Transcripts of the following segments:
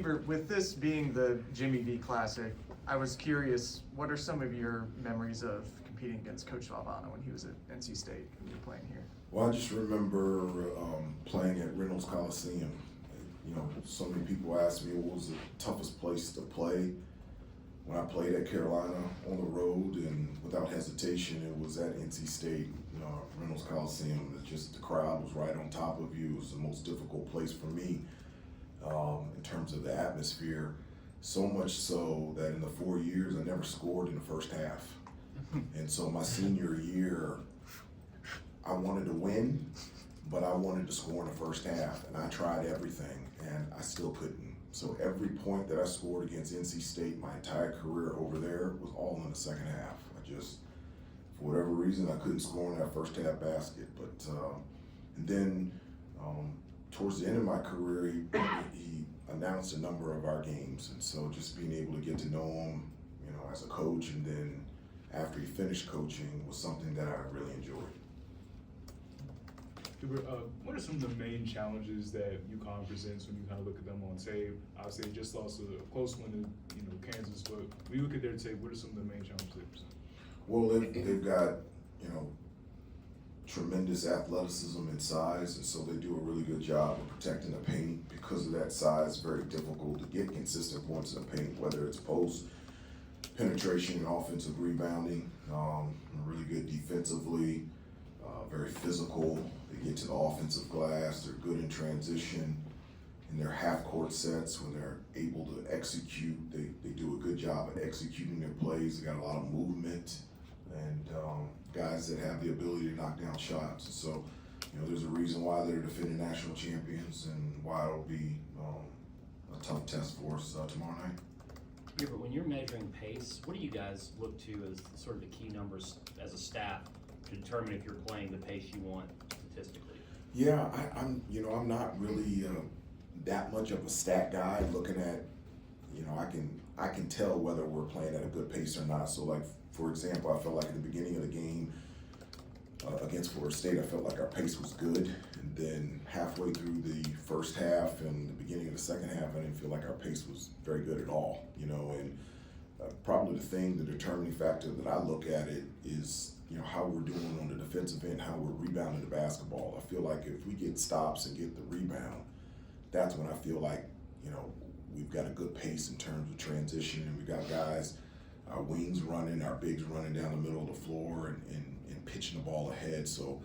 Hubert, with this being the Jimmy V Classic, I was curious, what are some of your memories of competing against Coach Valvano when he was at NC State and you were playing here? Well, I just remember playing at Reynolds Coliseum. You know, so many people ask me what was the toughest place to play. When I played at Carolina on the road, and without hesitation, it was at NC State, Reynolds Coliseum. Just the crowd was right on top of you. It was the most difficult place for me in terms of the atmosphere. So much so that in the 4 years, I never scored in the first half. And so my senior year, I wanted to win, but I wanted to score in the first half, and I tried everything, and I still couldn't. So every point that I scored against NC State my entire career over there was all in the second half. For whatever reason, I couldn't score in that first half basket. But and then towards the end of my career, he announced a number of our games, and so just being able to get to know him, as a coach, and then after he finished coaching was something that I really enjoyed. Hubert, what are some of the main challenges that UConn presents when you kind of look at them on tape? Obviously, they just lost a close one to Kansas, but when you look at their tape, what are some of the main challenges they present? Well, they've got tremendous athleticism and size, and so they do a really good job of protecting the paint. Because of that size, very difficult to get consistent points in the paint, whether it's post, penetration, and offensive rebounding. Really good defensively, very physical. They get to the offensive glass. They're good in transition. In their half-court sets, when they're able to execute, they do a good job at executing their plays. They got a lot of movement and guys that have the ability to knock down shots. So, there's a reason why they're defending national champions and why it'll be a tough test for us tomorrow night. Yeah, but when you're measuring pace, what do you guys look to as sort of the key numbers as a staff to determine if you're playing the pace you want statistically? Yeah, I'm not really that much of a stat guy. Looking at, I can tell whether we're playing at a good pace or not. So, like, for example, I felt like at the beginning of the game against Florida State, I felt like our pace was good. And then halfway through the first half and the beginning of the second half, I didn't feel like our pace was very good at all. And probably the determining factor that I look at it is, how we're doing on the defensive end, how we're rebounding the basketball. I feel like if we get stops and get the rebound, that's when I feel like, we've got a good pace in terms of transition, and we got guys, our wings running, our bigs running down the middle of the floor and pitching the ball ahead. So,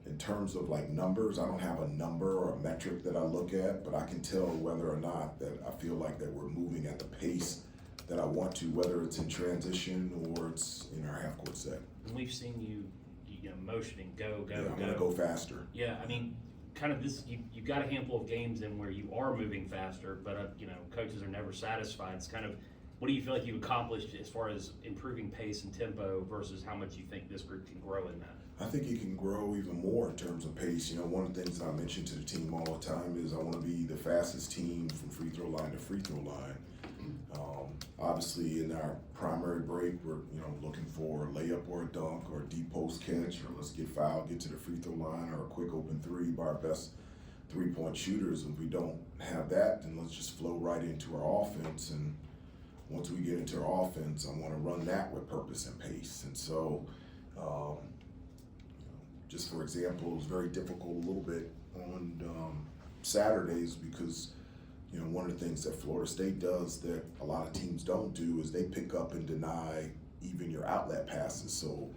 in terms of like numbers, I don't have a number or a metric that I look at, but I can tell whether or not that I feel like that we're moving at the pace that I want to, whether it's in transition or it's in our half-court set. And we've seen you motioning, go. I'm gonna go faster. Yeah, I mean, kind of this, you've got a handful of games in where you are moving faster, but coaches are never satisfied. It's kind of, what do you feel like you accomplished as far as improving pace and tempo versus how much you think this group can grow in that? I think it can grow even more in terms of pace. One of the things that I mention to the team all the time is I want to be the fastest team from free throw line to free throw line. Obviously, in our primary break, we're looking for a layup or a dunk or a deep post catch, or let's get fouled, get to the free throw line, or a quick open three by our best three-point shooters. If we don't have that, then let's just flow right into our offense. And once we get into our offense, I want to run that with purpose and pace. And so, just for example, it was very difficult a little bit on Saturdays because one of the things that Florida State does that a lot of teams don't do is they pick up and deny even your outlet passes. So,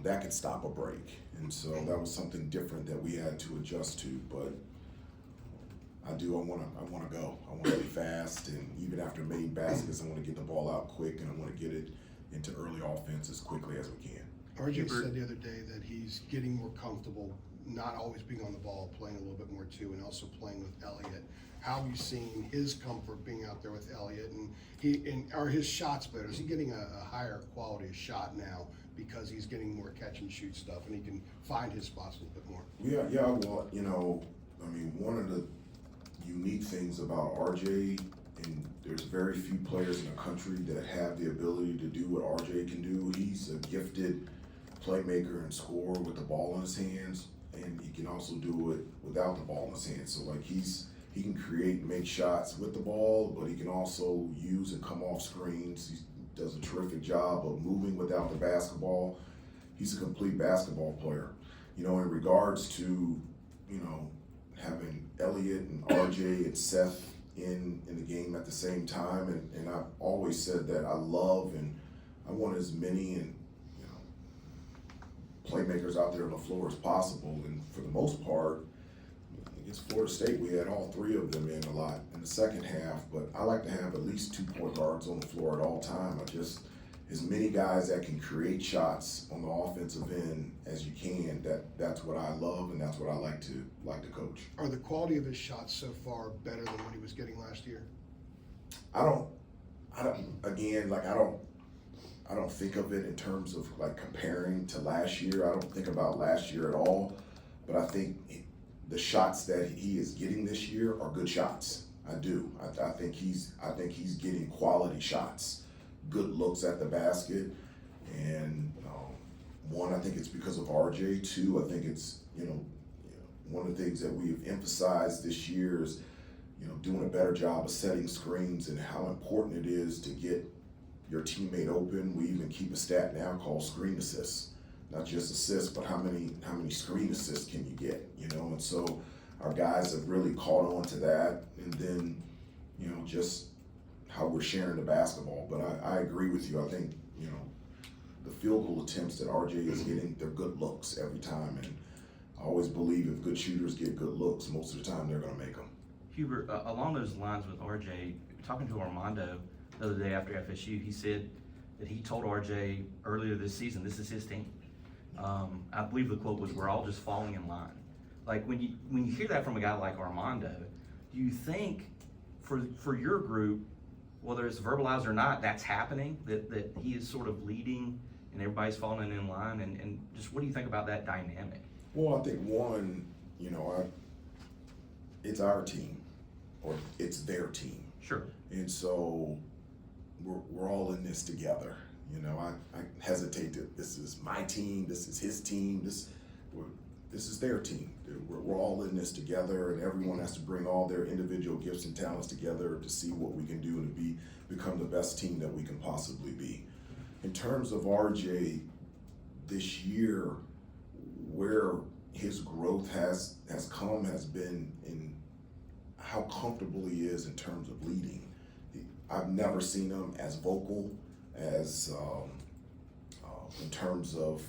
that could stop a break. And so that was something different that we had to adjust to. But I want to go. I want to be fast, and even after made baskets, I want to get the ball out quick, and I want to get it into early offense as quickly as we can. RJ said the other day that he's getting more comfortable, not always being on the ball, playing a little bit more too, and also playing with Elliot. How have you seen his comfort being out there with Elliot, and are his shots better? Is he getting a higher quality of shot now because he's getting more catch and shoot stuff, and he can find his spots a little bit more? Yeah. Well, one of the unique things about RJ, and there's very few players in the country that have the ability to do what RJ can do. He's a gifted playmaker and scorer with the ball in his hands, and he can also do it without the ball in his hands. So, like, he's he can create and make shots with the ball, but he can also use and come off screens. He does a terrific job of moving without the basketball. He's a complete basketball player. You know, in regards to, you know, having Elliot and RJ and Seth in the game at the same time, and I've always said that I love and I want as many and, you know, playmakers out there on the floor as possible. And for the most part, against Florida State, we had all three of them in a lot in the second half, but I like to have at least 2 point guards on the floor at all time. As many guys that can create shots on the offensive end as you can, that's what I love and that's what I like to coach. Are the quality of his shots so far better than what he was getting last year? I don't think of it in terms of like comparing to last year. I don't think about last year at all, but I think the shots that he is getting this year are good shots. I do. I think he's getting quality shots, good looks at the basket, and one, I think it's because of RJ. Two, I think it's one of the things that we've emphasized this year is doing a better job of setting screens and how important it is to get your teammate open. We even keep a stat now called screen assists. Not just assists, but how many screen assists can you get, And so our guys have really caught on to that, and then, just how we're sharing the basketball. But I agree with you. I think, the field goal attempts that RJ is getting, they're good looks every time, and I always believe if good shooters get good looks, most of the time they're going to make them. Hubert, along those lines with RJ, talking to Armando the other day after FSU, he said that he told RJ earlier this season, this is his team. I believe the quote was, "We're all just falling in line." Like when you hear that from a guy like Armando, do you think for your group, whether it's verbalized or not, that's happening, that he is sort of leading and everybody's falling in line, and just what do you think about that dynamic? Well, I think one, it's our team or it's their team. Sure. And so we're all in this together. I hesitate to, this is my team, this is his team, this is their team. We're all in this together, and everyone has to bring all their individual gifts and talents together to see what we can do and to become the best team that we can possibly be. In terms of RJ this year, where his growth has come has been in how comfortable he is in terms of leading. I've never seen him as vocal as in terms of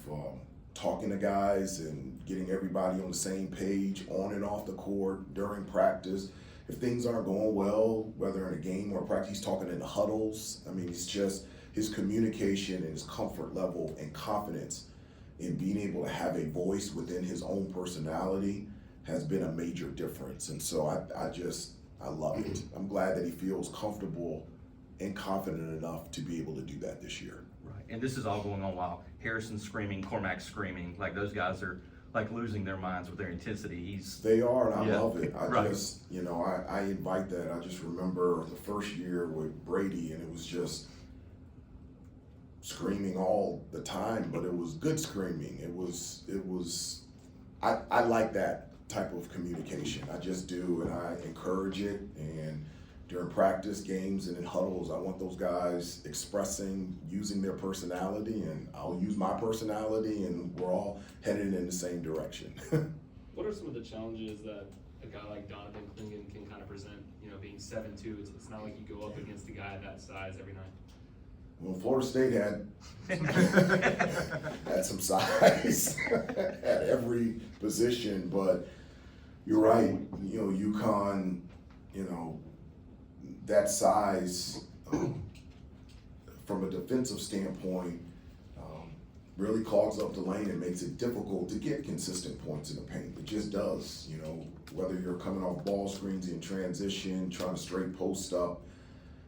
talking to guys and getting everybody on the same page on and off the court during practice. If things aren't going well, whether in a game or practice, he's talking in the huddles. I mean, it's just his communication and his comfort level and confidence in being able to have a voice within his own personality has been a major difference. And so I love it. I'm glad that he feels comfortable and confident enough to be able to do that this year. Right. And this is all going on while Harrison's screaming, Cormac's screaming, like those guys are like losing their minds with their intensity. They are, and I love it. Right. I invite that. I just remember the first year with Brady, and it was just screaming all the time, but it was good screaming. I like that type of communication. I just do, and I encourage it. And during practice, games, and in huddles, I want those guys expressing, using their personality, and I'll use my personality, and we're all headed in the same direction. What are some of the challenges that a guy like Donovan Clingan can kind of present? Being 7'2", it's not like you go up against a guy that size every night. Well, Florida State had some size at every position, but you're right. UConn, that size from a defensive standpoint really clogs up the lane and makes it difficult to get consistent points in the paint. It just does. Whether you're coming off ball screens in transition, trying to straight post up,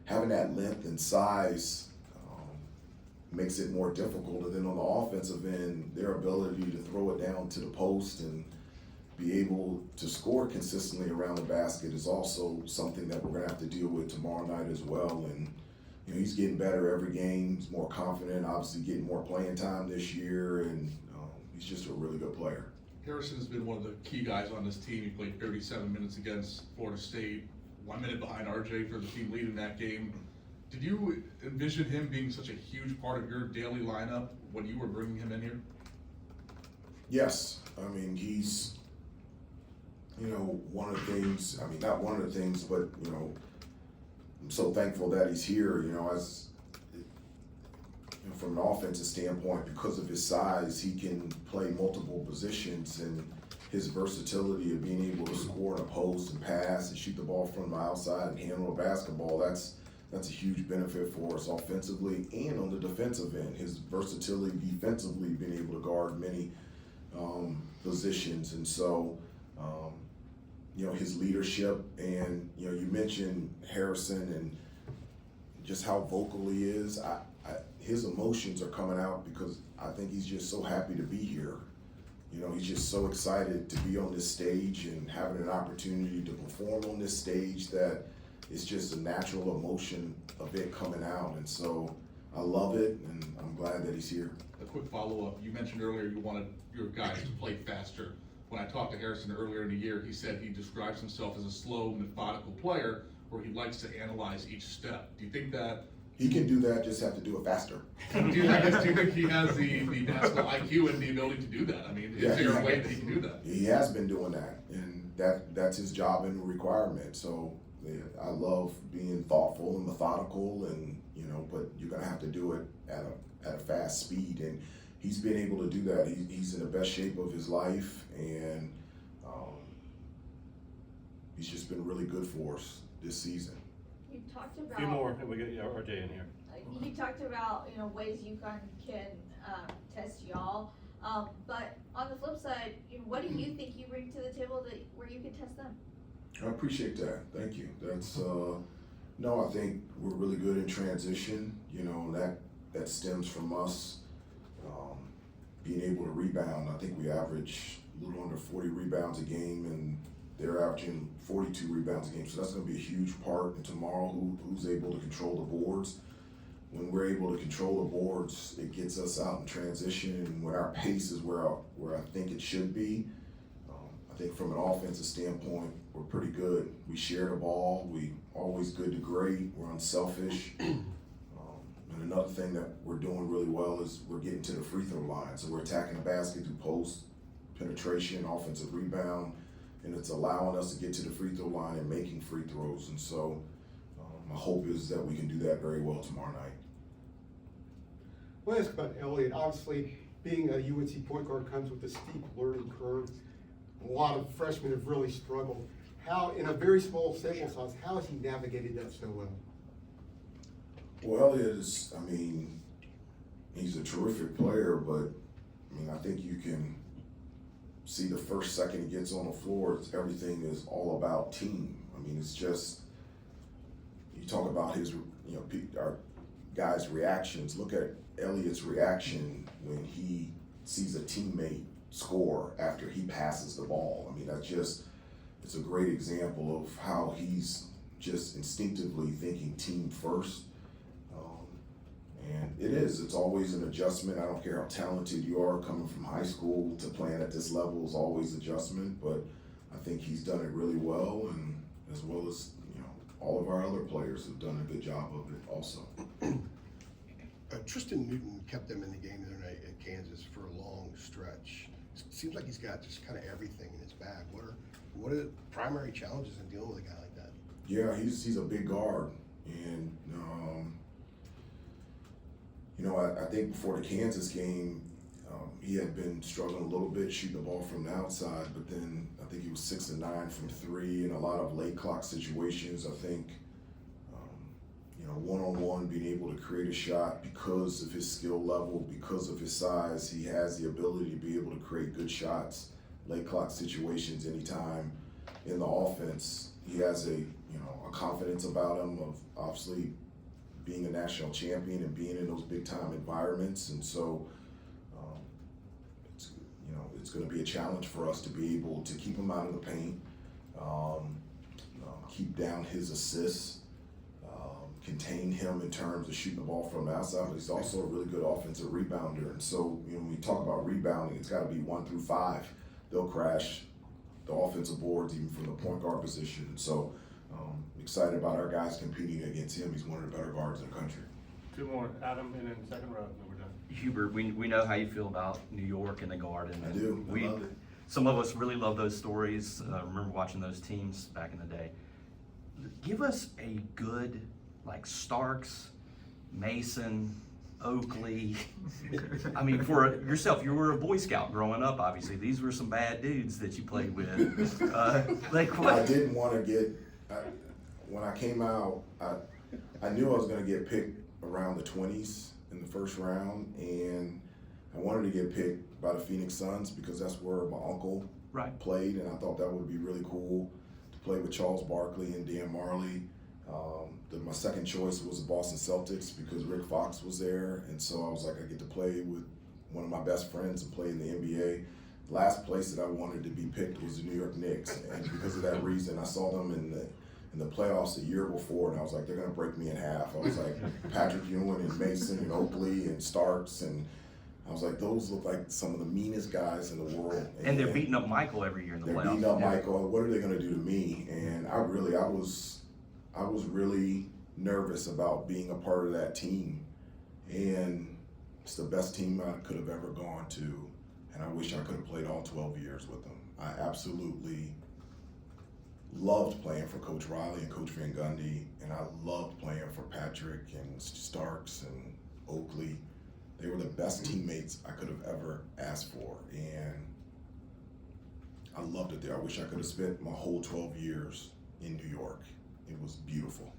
having that length and size makes it more difficult. And then on the offensive end, their ability to throw it down to the post and be able to score consistently around the basket is also something that we're going to have to deal with tomorrow night as well. And he's getting better every game. He's more confident, obviously getting more playing time this year, and he's just a really good player. Harrison has been one of the key guys on this team. He played 37 minutes against Florida State, 1 minute behind RJ for the team lead in that game. Did you envision him being such a huge part of your daily lineup when you were bringing him in here? Yes, I mean, he's, one of the things, not one of the things, but, I'm so thankful that he's here, as from an offensive standpoint, because of his size, he can play multiple positions, and his versatility of being able to score in a post and pass and shoot the ball from the outside and handle a basketball, that's a huge benefit for us offensively and on the defensive end. His versatility defensively, being able to guard many positions, and so his leadership, and you mentioned Harrison and just how vocal he is. His emotions are coming out because I think he's just so happy to be here. He's just so excited to be on this stage and having an opportunity to perform on this stage that it's just a natural emotion of it coming out. And so I love it, and I'm glad that he's here. A quick follow-up. You mentioned earlier you wanted your guys to play faster. When I talked to Harrison earlier in the year, he said he describes himself as a slow, methodical player where he likes to analyze each step. Do you think that he can do that, just have to do it faster? do you think he has the basketball IQ and the ability to do that? Is there a way that he can do that? He has been doing that, and that's his job and requirement. So I love being thoughtful and methodical, and but you're gonna have to do it at a fast speed, and he's been able to do that. He's in the best shape of his life, and he's just been really good for us this season. You talked about. A few more, and we get RJ in here. You talked about ways UConn can test y'all, but on the flip side, what do you think you bring to the table where you can test them? I appreciate that. Thank you. That's no, I think we're really good in transition. That stems from us being able to rebound. I think we average a little under 40 rebounds a game, and they're averaging 42 rebounds a game. So that's going to be a huge part. And tomorrow, who's able to control the boards? When we're able to control the boards, it gets us out in transition. And when our pace is where I think it should be, I think from an offensive standpoint, we're pretty good. We share the ball. We always good to great. We're unselfish. And another thing that we're doing really well is we're getting to the free throw line. So we're attacking the basket through post, penetration, offensive rebound, and it's allowing us to get to the free throw line and making free throws. And so my hope is that we can do that very well tomorrow night. I want to ask about Elliot. Obviously, being a UNC point guard comes with a steep learning curve. A lot of freshmen have really struggled. How, in a very small sample size, how has he navigated that so well? Well, Elliot is, he's a terrific player, but I think you can see the first second he gets on the floor, everything is all about team. It's just, you talk about his, our guys' reactions. Look at Elliot's reaction when he sees a teammate score after he passes the ball. It's a great example of how he's just instinctively thinking team first. And it's always an adjustment. I don't care how talented you are, coming from high school to playing at this level is always adjustment, but I think he's done it really well, and as well as, all of our other players have done a good job of it also. Tristan Newton kept them in the game the other night at Kansas for a long stretch. Seems like he's got just kind of everything in his bag. What are the primary challenges in dealing with a guy like that? Yeah, he's a big guard, and I think before the Kansas game, he had been struggling a little bit shooting the ball from the outside, but then I think he was 6 of 9 from 3 in a lot of late clock situations. I think one-on-one, being able to create a shot because of his skill level, because of his size, he has the ability to be able to create good shots, late clock situations anytime in the offense. He has a confidence about him of obviously being a national champion and being in those big time environments, and so it's going to be a challenge for us to be able to keep him out of the paint, keep down his assists, contain him in terms of shooting the ball from the outside, but he's also a really good offensive rebounder. And so when we talk about rebounding, it's got to be 1 through 5. they'll crash the offensive boards even from the point guard position. So excited about our guys competing against him. He's one of the better guards in the country. Two more, Adam, and then second row, then we're done. Hubert, we know how you feel about New York and the Garden. I do. I love it. Some of us really love those stories. Remember watching those teams back in the day. Give us a good, like Starks, Mason, Oakley. I mean, for yourself, you were a Boy Scout growing up, obviously. These were some bad dudes that you played with. Like what? I didn't want to get, when I came out, I knew I was going to get picked around the 20s in the first round, and I wanted to get picked by the Phoenix Suns because that's where my uncle played, and I thought that would be really cool to play with Charles Barkley and Dan Marley. My second choice was the Boston Celtics because Rick Fox was there, and so I was like, I get to play with one of my best friends and play in the NBA. Last place that I wanted to be picked was the New York Knicks, and because of that reason, I saw them in the playoffs the year before, and I was like, they're gonna break me in half. I was like, Patrick Ewing and Mason and Oakley and Starks, and I was like, those look like some of the meanest guys in the world. And they're beating up Michael every year in the playoffs. They're beating up Michael. What are they gonna do to me? And I was really nervous about being a part of that team, and it's the best team I could have ever gone to, and I wish I could have played all 12 years with them. I absolutely loved playing for Coach Riley and Coach Van Gundy, and I loved playing for Patrick and Starks and Oakley. They were the best teammates I could have ever asked for, and I loved it there. I wish I could have spent my whole 12 years in New York. It was beautiful.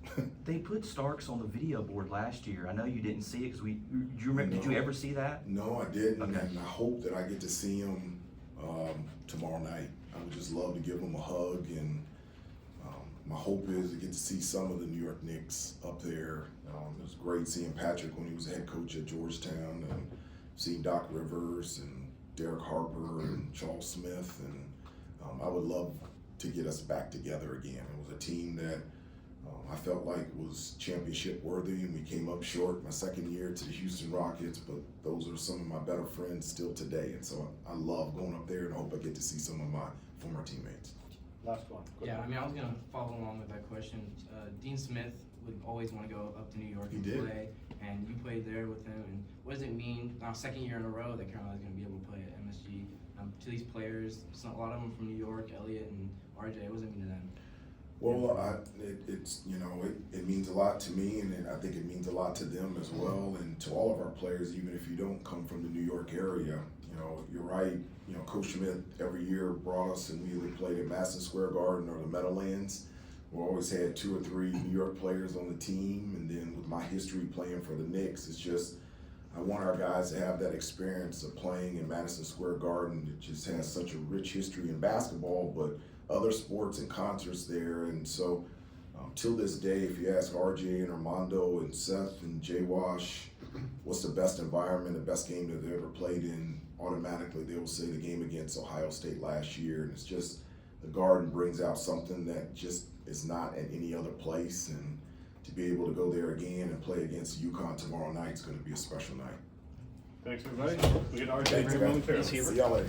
They put Starks on the video board last year. I know you didn't see it because did you remember? Did you ever see that? No, I didn't, Okay. and I hope that I get to see him tomorrow night. I would just love to give him a hug, and my hope is to get to see some of the New York Knicks up there. It was great seeing Patrick when he was a head coach at Georgetown, and seeing Doc Rivers and Derek Harper and Charles Smith, and I would love to get us back together again. It was a team that I felt like was championship worthy, and we came up short my second year to the Houston Rockets, but those are some of my better friends still today, and so I love going up there, and I hope I get to see some of my former teammates. Last one. Quick Yeah, one. I mean, I was gonna follow along with that question. Dean Smith would always want to go up to New York He and did. play, and you played there with him. And what does it mean now, second year in a row, that Carolina's gonna be able to play at MSG? To these players, a lot of them from New York, Elliot and RJ. What does it mean to them? Well, it means a lot to me, and I think it means a lot to them as well, and to all of our players, even if you don't come from the New York area. You're right. Coach Schmidt every year brought us, and we either played at Madison Square Garden or the Meadowlands. We always had 2 or 3 New York players on the team, and then with my history playing for the Knicks, it's just I want our guys to have that experience of playing in Madison Square Garden. It just has such a rich history in basketball, but other sports and concerts there. And so till this day, if you ask RJ and Armando and Seth and Jay Wash, what's the best environment, the best game that they ever played in, automatically they will say the game against Ohio State last year. And it's just, the Garden brings out something that just is not at any other place. And to be able to go there again and play against UConn tomorrow night is going to be a special night. Thanks, everybody. We get RJ Thanks, very guys. momentarily. See y'all later.